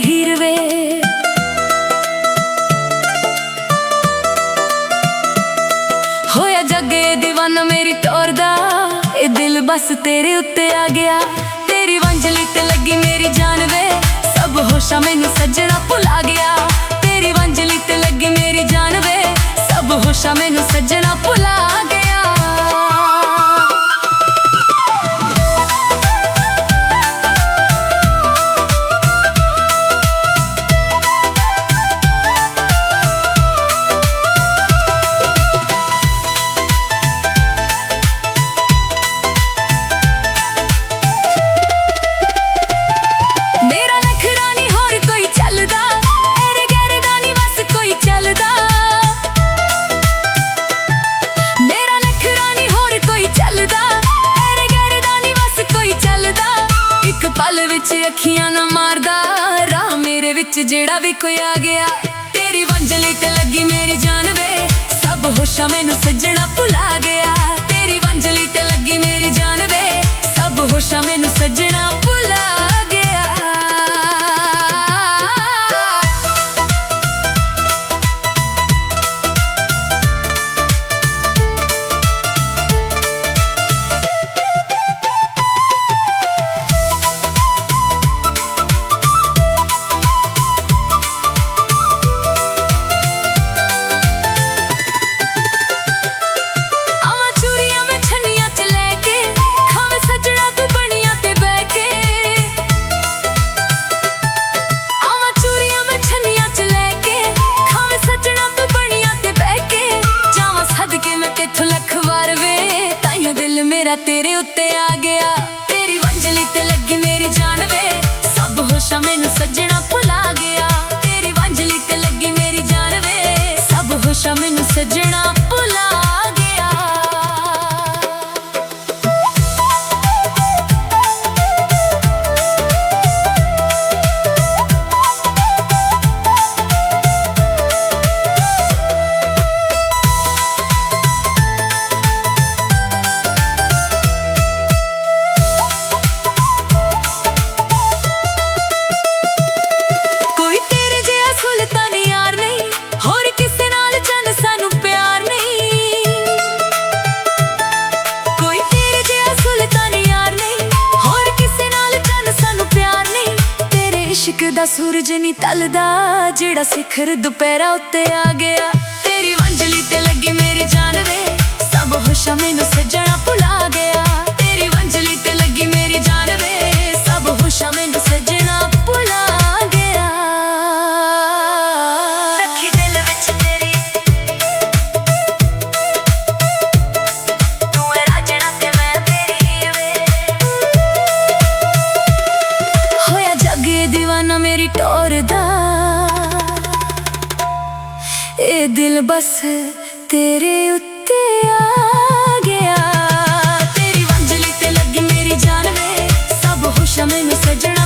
हीर वे। होया जगे दीवाना मेरी टोर दा, ए दिल बस तेरे उत्ते आ गया। तेरी वंजली ते लगी मेरी जान वे, सब होशा मैनू सजना भुला गया। तेरी वंजली ते लगी मेरी जान वे, सब होशा मैनू सजना भुला गया। पल विच अखियां ना मारदा, राह मेरे विच जेड़ा भी कोई आ गया। तेरी वंजली ते लगी मेरी जान वे, सब होशा मैनू सजना भुला गया। तेरी वंजली ते लगी मेरी जान वे, सब होशा मैनू सजना भुला गया। मेरा तेरे उत्ते आ गया। तेरी वंजली ते लगी मेरी जान वे, सब होशा मैनू सजना भुला गया। तेरी वंजली ते लगी मेरी जान वे, सब होशा मैनू सजना भुला गया। दा सूरज नी तलदा, जेड़ा सिखर दुपहरा उत्ते आ गया। तेरी वंजली ते लगी मेरी जान वे, सब होशा मैनू सजना भुला गया। तेरी वंजली ते लगी मेरी जान वे, सब होशा मैनू सजना भुला गया। रखी दिल विच तेरी तू है राजना ते मैं तेरी हीर वे। होया जगे दीवाना मेरी टोर दा, ए दिल बस तेरे उत्ते आ गया। तेरी वंजली ते लगी मेरी जान वे, सब होशा मैनू सजना